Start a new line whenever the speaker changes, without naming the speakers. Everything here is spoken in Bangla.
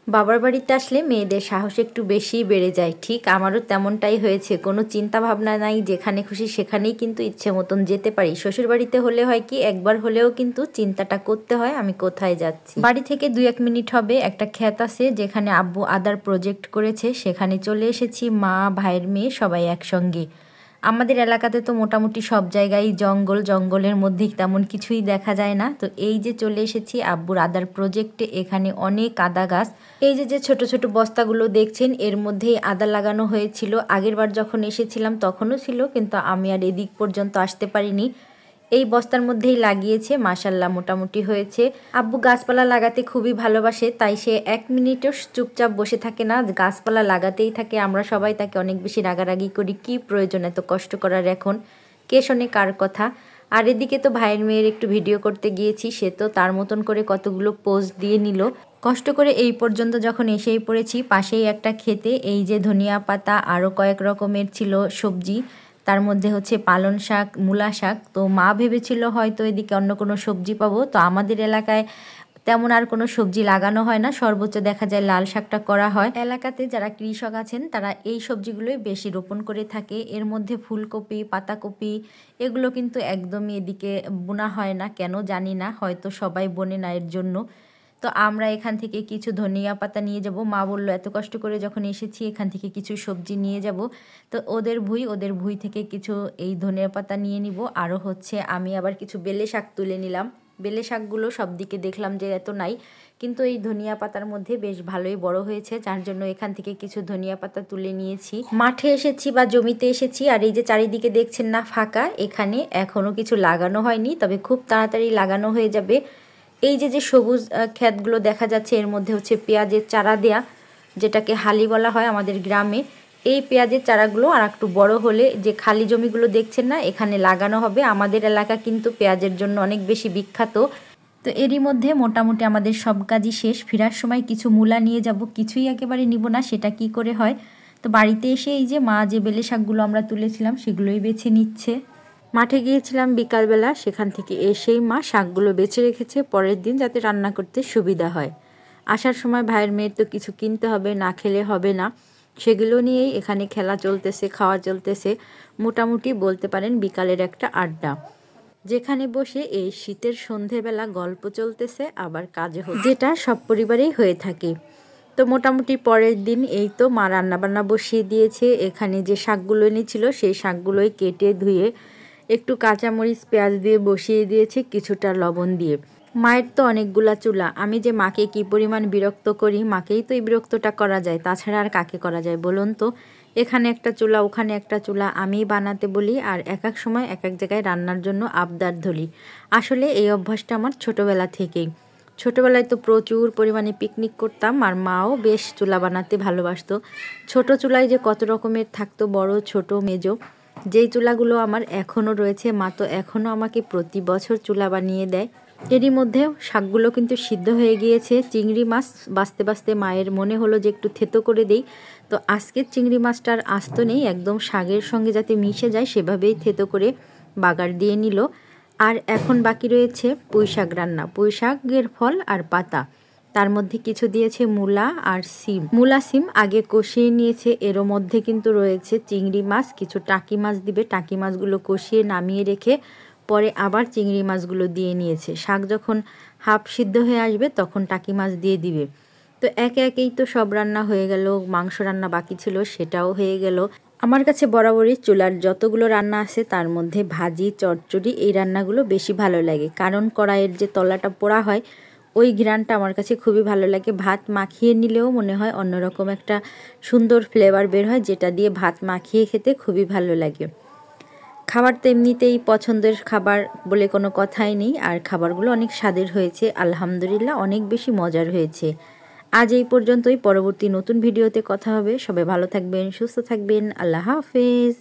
বাবার বাড়িতে আসলে মেয়েদের সাহস একটু বেশিই বেড়ে যায়। ঠিক আমারও তেমনটাই হয়েছে। কোনো চিন্তা ভাবনা নাই, যেখানে খুশি সেখানেই কিন্তু ইচ্ছে মতন যেতে পারি। শ্বশুরবাড়িতে হলে হয় কি, একবার হলেও কিন্তু চিন্তাটা করতে হয় আমি কোথায় যাচ্ছি। বাড়ি থেকে 2-1 মিনিট হবে একটা ক্ষেত আছে যেখানে আব্বু আদার প্রজেক্ট করেছে, সেখানে চলে এসেছি মা, ভাইয়ের মেয়ে সবাই একসঙ্গে। আমাদের এলাকাতে তো মোটামুটি সব জায়গায় জঙ্গল, জঙ্গলের মধ্যে তেমন কিছুই দেখা যায় না। তো এই যে চলে এসেছি আব্বুর আদার প্রজেক্টে, এখানে অনেক আদা গাছ। এই যে যে ছোট ছোট বস্তাগুলো দেখছেন, এর মধ্যেই আদা লাগানো হয়েছিল। আগের বার যখন এসেছিলাম তখনও ছিল, কিন্তু আমি আর এদিক পর্যন্ত আসতে পারিনি। এই বস্তার মধ্যেই লাগিয়েছে, মাশাল্লাহ মোটামুটি হয়েছে। আব্বু গাছপালা লাগাতে খুবই ভালোবাসে, তাই সে 1 মিনিটও চুপচাপ বসে থাকে না, গাছপালা লাগাতেই থাকে। আমরা সবাই তাকে অনেক বেশি রাগারাগি করি, কি প্রয়োজন এত কষ্ট করার এখন, কে শোনে কার কথা। আর এদিকে তো ভাইয়ের মেয়ের একটু ভিডিও করতে গিয়েছি, সে তো তার মতন করে কতগুলো পোজ দিয়ে নিল। কষ্ট করে এই পর্যন্ত যখন এসেই পড়েছি, পাশেই একটা খেতে এই যে ধনিয়া পাতা আরও কয়েক রকমের ছিল সবজি, তার মধ্যে হচ্ছে পালং শাক, মূলা শাক। তো মা ভেবেছিল হয়তো এদিকে অন্য কোনো সবজি পাবো। তো আমাদের এলাকায় তেমন আর কোনো সবজি লাগানো হয় না, সর্বোচ্চ দেখা যায় লাল শাকটা করা হয়। এলাকাতে যারা কৃষক আছেন তারা এই সবজিগুলোই বেশি রোপণ করে থাকে। এর মধ্যে ফুলকপি, পাতাকপি এগুলো কিন্তু একদমই এদিকে বোনা হয় না, কেন জানি না, হয়তো সবাই বোনে না এর জন্য। তো আমরা এখান থেকে কিছু ধনিয়া পাতা নিয়ে যাব। মা বলল এত কষ্ট করে যখন এসেছি এখান থেকে কিছু সবজি নিয়ে যাব। তো ওদের ভুঁই থেকে কিছু এই ধনিয়া পাতা নিয়ে নিব। আরও হচ্ছে আমি আবার কিছু বেলে শাক তুলে নিলাম। বেলে শাকগুলো সব দিকে দেখলাম যে এত নাই, কিন্তু এই ধনিয়া পাতার মধ্যে বেশ ভালোই বড় হয়েছে, যার জন্য এখান থেকে কিছু ধনিয়া পাতা তুলে নিয়েছি। মাঠে এসেছি বা জমিতে এসেছি, আর এই যে চারিদিকে দেখছেন না ফাঁকা, এখানে এখনও কিছু লাগানো হয়নি, তবে খুব তাড়াতাড়ি লাগানো হয়ে যাবে। এই যে যে সবুজ ক্ষেতগুলো দেখা যাচ্ছে, এর মধ্যে হচ্ছে পেঁয়াজের চারা দেয়া, যেটাকে হালি বলা হয় আমাদের গ্রামে। এই পেঁয়াজের চারাগুলো আর একটু বড় হলে যে খালি জমিগুলো দেখছেন না, এখানে লাগানো হবে। আমাদের এলাকা কিন্তু পেঁয়াজের জন্য অনেক বেশি বিখ্যাত। তো এরই মধ্যে মোটামুটি আমাদের সব কাজই শেষ। ফেরার সময় কিছু মূলা নিয়ে যাব, কিছুই একেবারে নিব না, সেটা কি করে হয়। তো বাড়িতে এসে এই যে মা যে বেলে শাকগুলো আমরা তুলেছিলাম সেগুলোই বেছে নিচ্ছে। মাঠে গিয়েছিলাম বিকালবেলা, সেখান থেকে এসেই মা শাকগুলো বেছে রেখেছে পরের দিন যাতে রান্না করতে সুবিধা হয়। আসার সময় ভাইয়ের মেয়ের তো কিছু কিনতে হবে, না খেলে হবে না, সেগুলো নিয়েই এখানে খেলা চলতেছে, খাওয়া চলতেছে। মোটামুটি বলতে পারেন বিকালের একটা আড্ডা, যেখানে বসে এই শীতের সন্ধেবেলা গল্প চলতেছে আবার কাজও হচ্ছে, যেটা সব পরিবারেই হয়ে থাকে। তো মোটামুটি পরের দিন এই তো মা রান্নাবান্না বসিয়ে দিয়েছে। এখানে যে শাকগুলো এনেছিল সেই শাকগুলোই কেটে ধুয়ে একটু কাঁচামরিচ পেঁয়াজ দিয়ে বসিয়ে দিয়েছে, কিছুটা লবণ দিয়ে। মায়ের তো অনেকগুলা চুলা, আমি যে মাকে কি পরিমাণ বিরক্ত করি, মাকেই তো এই বিরক্তটা করা যায়, তাছাড়া আর কাকে করা যায় বলুন তো। এখানে একটা চুলা, ওখানে একটা চুলা, আমিই বানাতে বলি, আর এক এক সময় এক এক জায়গায় রান্নার জন্য আবদার ধরি। আসলে এই অভ্যাসটা আমার ছোটোবেলা থেকেই। ছোটোবেলায় তো প্রচুর পরিমাণে পিকনিক করতাম, আর মাও বেশ চুলা বানাতে ভালোবাসতো। ছোট চুলায় যে কত রকমের থাকতো, বড় ছোট মেজো, যেই চুলাগুলো আমার এখনও রয়েছে। মা তো এখনও আমাকে প্রতি বছর চুলা বানিয়ে দেয়। এরই মধ্যে শাকগুলো কিন্তু সিদ্ধ হয়ে গিয়েছে। চিংড়ি মাছ বাছতে বাছতে মায়ের মনে হলো যে একটু থেতো করে দেই। তো আজকের চিংড়ি মাছটার আস্ত নেই, একদম শাকের সঙ্গে যাতে মিশে যায় সেভাবেই থেতো করে বাগার দিয়ে নিল। আর এখন বাকি রয়েছে পুঁই শাক রান্না, পুঁই শাকের ফল আর পাতা, তার মধ্যে কিছু দিয়েছে মূলা আর সিম। মূলা সিম আগে কষিয়ে নিয়েছে, এরও মধ্যে কিন্তু রয়েছে চিংড়ি মাছ, কিছু টাকি মাছ দিবে, টাকি মাছগুলো কষিয়ে নামিয়ে রেখে পরে আবার চিংড়ি মাছগুলো দিয়ে নিয়েছে। শাক যখন হাফ সিদ্ধ হয়ে আসবে তখন টাকি মাছ দিয়ে দিবে। তো একে একেই তো সব রান্না হয়ে গেল। মাংস রান্না বাকি ছিল, সেটাও হয়ে গেল। আমার কাছে বরাবরই চুলার যতগুলো রান্না আছে তার মধ্যে ভাজি, চচ্চড়ি এই রান্নাগুলো বেশি ভালো লাগে, কারণ কড়াইয়ের যে তলাটা পোড়া হয় ওই ঘ্রাণটা আমার কাছে খুবই ভালো লাগে। ভাত মাখিয়ে নিলেও মনে হয় অন্যরকম একটা সুন্দর ফ্লেভার বের হয়, যেটা দিয়ে ভাত মাখিয়ে খেতে খুবই ভালো লাগে। খাবার তো এমনিতেই পছন্দের খাবার বলে কোনো কথাই নেই, আর খাবারগুলো অনেক স্বাদের হয়েছে, আলহামদুলিল্লাহ অনেক বেশি মজার হয়েছে। আজ এই পর্যন্তই, পরবর্তী নতুন ভিডিওতে কথা হবে। সবাই ভালো থাকবেন, সুস্থ থাকবেন, আল্লাহ হাফেজ।